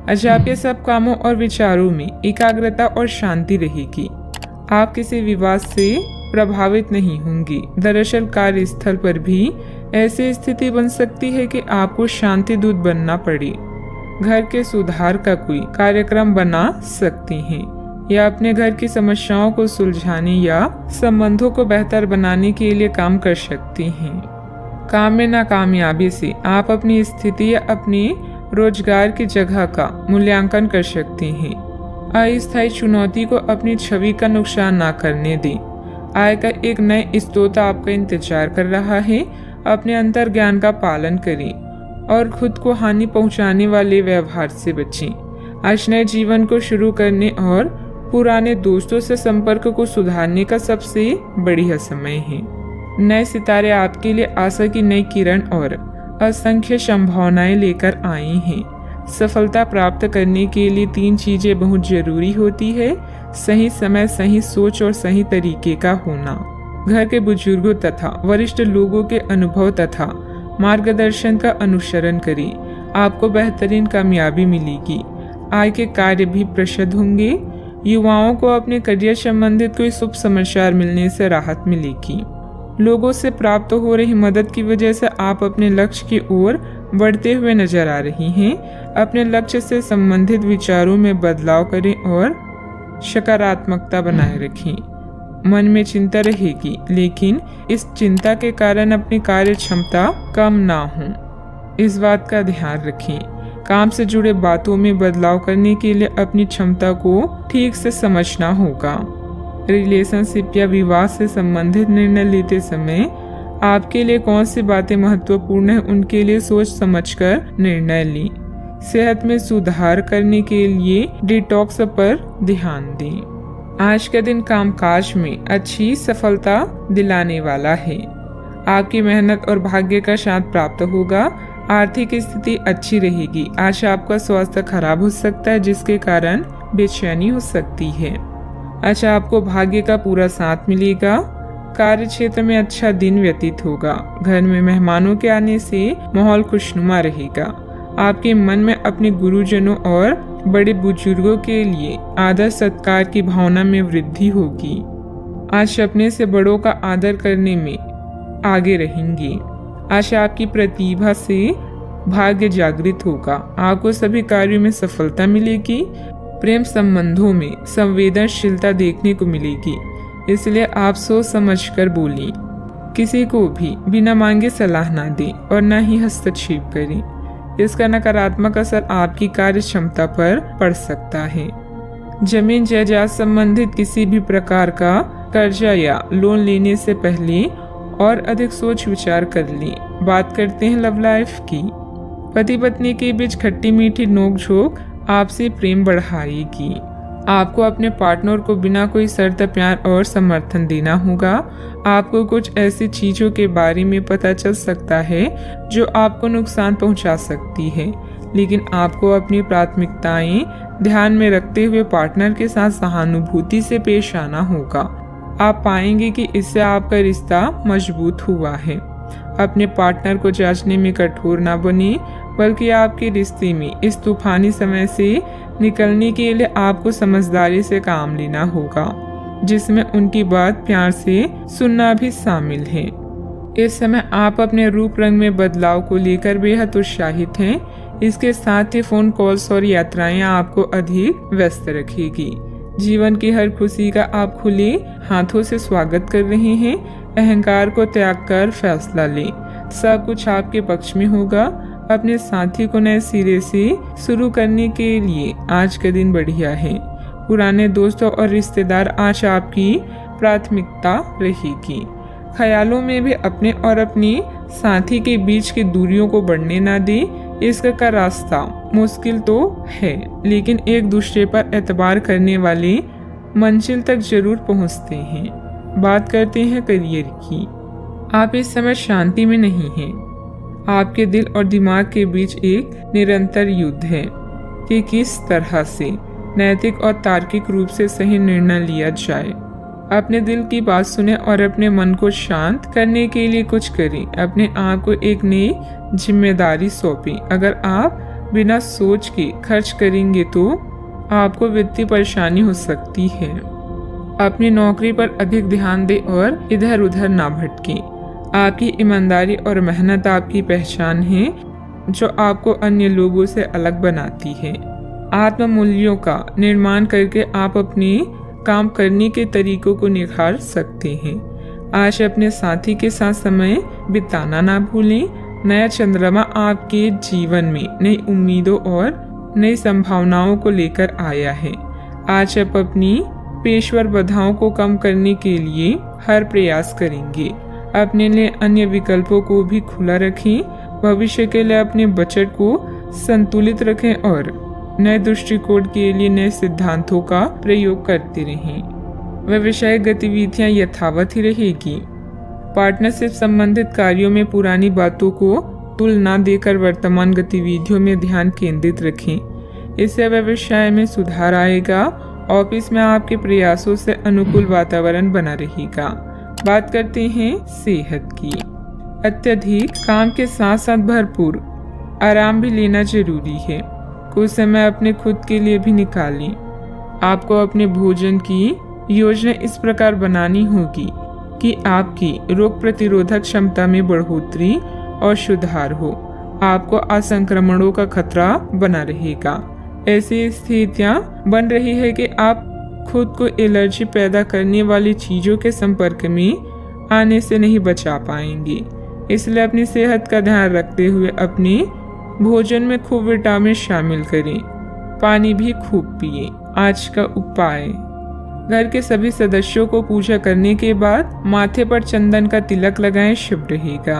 अच्छा, आपके सब कामों और विचारों में एकाग्रता और शांति रहेगी। आप किसी विवाद से प्रभावित नहीं होंगी। दरअसल कार्यस्थल पर भी ऐसी स्थिति बन सकती है कि आपको शांति दूत बनना पड़े। घर के सुधार का कोई कार्यक्रम बना सकती हैं या अपने घर की समस्याओं को सुलझाने या संबंधों को बेहतर बनाने के लिए काम कर सकती हैं। काम में नाकामयाबी से आप अपनी स्थिति या अपनी रोजगार की जगह का मूल्यांकन कर सकते हैं। अस्थायी चुनौती को अपनी छवि का नुकसान ना करने दें। आय का एक नए स्रोत आपका इंतजार कर रहा है। अपने अंतर ज्ञान का पालन करें और खुद को हानि पहुंचाने वाले व्यवहार से बचें। आज नए जीवन को शुरू करने और पुराने दोस्तों से संपर्क को सुधारने का सबसे बढ़िया समय है। नए सितारे आपके लिए आशा की नई किरण और असंख्य संभावनाएं लेकर आई हैं। सफलता प्राप्त करने के लिए 3 चीजें बहुत जरूरी होती है: सही समय, सही सोच और सही तरीके का होना। घर के बुजुर्गों तथा वरिष्ठ लोगों के अनुभव तथा मार्गदर्शन का अनुसरण करें। आपको बेहतरीन कामयाबी मिलेगी। आय के कार्य भी प्रशस्त होंगे। युवाओं को अपने करियर संबंधित कोई शुभ समाचार मिलने से राहत मिलेगी। लोगों से प्राप्त हो रही मदद की वजह से आप अपने लक्ष्य की ओर बढ़ते हुए नजर आ रही हैं। अपने लक्ष्य से संबंधित विचारों में बदलाव करें और सकारात्मकता बनाए रखें। मन में चिंता रहेगी, लेकिन इस चिंता के कारण अपनी कार्य क्षमता कम ना हो, इस बात का ध्यान रखें। काम से जुड़े बातों में बदलाव करने के लिए अपनी क्षमता को ठीक से समझना होगा। रिलेशनशिप या विवाह से संबंधित निर्णय लेते समय आपके लिए कौन सी बातें महत्वपूर्ण है, उनके लिए सोच समझकर निर्णय लें। सेहत में सुधार करने के लिए डिटॉक्स पर ध्यान दें। आज का दिन कामकाज में अच्छी सफलता दिलाने वाला है। आपकी मेहनत और भाग्य का साथ प्राप्त होगा। आर्थिक स्थिति अच्छी रहेगी। आज आपका स्वास्थ्य खराब हो सकता है, जिसके कारण बेचैनी हो सकती है। अच्छा, आपको भाग्य का पूरा साथ मिलेगा। कार्य क्षेत्र में अच्छा दिन व्यतीत होगा। घर में मेहमानों के आने से माहौल खुशनुमा रहेगा। आपके मन में अपने गुरुजनों और बड़े बुजुर्गों के लिए आदर सत्कार की भावना में वृद्धि होगी। आज अपने से बड़ों का आदर करने में आगे रहेंगे। आज आपकी प्रतिभा से भाग्य जागृत होगा। आपको सभी कार्यों में सफलता मिलेगी। प्रेम संबंधों में संवेदनशीलता देखने को मिलेगी, इसलिए आप सोच समझकर बोलें। किसी को भी बिना मांगे सलाह ना दें और न ही हस्तक्षेप करें। इसका नकारात्मक असर आपकी कार्य क्षमता पर पड़ सकता है। जमीन जायदाद संबंधित किसी भी प्रकार का कर्जा या लोन लेने से पहले और अधिक सोच विचार कर लें। बात करते हैं लव लाइफ की। पति पत्नी के बीच खट्टी मीठी नोकझोंक आपसे प्रेम बढ़ाएगी। आपको अपने पार्टनर को बिना कोई शर्त प्यार और समर्थन देना होगा। आपको कुछ ऐसी चीजों के बारे में पता चल सकता है जो आपको नुकसान पहुंचा सकती है, लेकिन आपको अपनी प्राथमिकताएं ध्यान में रखते हुए पार्टनर के साथ सहानुभूति से पेश आना होगा। आप पाएंगे कि इससे आपका रिश्ता मजबूत हुआ है। अपने पार्टनर को जांचने में कठोर ना बने, बल्कि आपके रिश्ते में इस तूफानी समय से निकलने के लिए आपको समझदारी से काम लेना होगा, जिसमें उनकी बात प्यार से सुनना भी शामिल है। इस समय आप अपने रूप रंग में बदलाव को लेकर बेहद उत्साहित हैं। इसके साथ ही फोन कॉल्स और यात्राएं आपको अधिक व्यस्त रखेगी। जीवन की हर खुशी का आप खुले हाथों से स्वागत कर रहे हैं। अहंकार को त्याग कर फैसला लें। सब कुछ आपके पक्ष में होगा। अपने साथी को नए सिरे से शुरू करने के लिए आज का दिन बढ़िया है। पुराने दोस्तों और रिश्तेदार आज आपकी प्राथमिकता रहेगी। ख्यालों में भी अपने और अपने साथी के बीच की दूरियों को बढ़ने ना दें। इसका रास्ता मुश्किल तो है, लेकिन एक दूसरे पर एतबार करने वाले मंजिल तक जरूर पहुंचते हैं। बात करते हैं करियर की। आप इस समय शांति में नहीं हैं। आपके दिल और दिमाग के बीच एक निरंतर युद्ध है कि किस तरह से नैतिक और तार्किक रूप से सही निर्णय लिया जाए। अपने दिल की बात सुने और अपने मन को शांत करने के लिए कुछ करें। अपने आप को एक नई जिम्मेदारी सौंपें। अगर आप बिना सोच के खर्च करेंगे तो आपको वित्तीय परेशानी हो सकती है। अपनी नौकरी पर अधिक ध्यान दें और इधर उधर ना भटकें। आपकी ईमानदारी और मेहनत आपकी पहचान है, जो आपको अन्य लोगों से अलग बनाती है। आत्म मूल्यों का निर्माण करके आप अपने काम करने के तरीकों को निखार सकते हैं। आज अपने साथी के साथ समय बिताना ना भूलें। नया चंद्रमा आपके जीवन में नई उम्मीदों और नई संभावनाओं को लेकर आया है। आज आप अपनी पेशेवर बाधाओं को कम करने के लिए हर प्रयास करेंगे। अपने लिए अन्य विकल्पों को भी खुला रखें। भविष्य के लिए अपने बजट को संतुलित रखें और नए दृष्टिकोण के लिए नए सिद्धांतों का प्रयोग करते रहें। व्यवसायिक गतिविधियां यथावत ही रहेगी। पार्टनरशिप संबंधित कार्यों में पुरानी बातों को तुलना देकर वर्तमान गतिविधियों में ध्यान केंद्रित रखें। इससे व्यवसाय में सुधार आएगा। ऑफिस में आपके प्रयासों से अनुकूल वातावरण बना रहेगा। बात करते हैं सेहत की। अत्यधिक काम के साथ साथ भरपूर आराम भी लेना जरूरी है। कुछ समय अपने खुद के लिए भी निकालें। आपको अपने भोजन की योजना इस प्रकार बनानी होगी कि आपकी रोग प्रतिरोधक क्षमता में बढ़ोतरी और सुधार हो। आपको असंक्रमणों का खतरा बना रहेगा। ऐसी स्थितियां बन रही है कि आप खुद को एलर्जी पैदा करने वाली चीजों के संपर्क में आने से नहीं बचा पाएंगे। इसलिए अपनी सेहत का ध्यान रखते हुए अपने भोजन में खूब विटामिन शामिल करें। पानी भी खूब पिए। आज का उपाय, घर के सभी सदस्यों को पूजा करने के बाद माथे पर चंदन का तिलक लगाएं, शुभ रहेगा।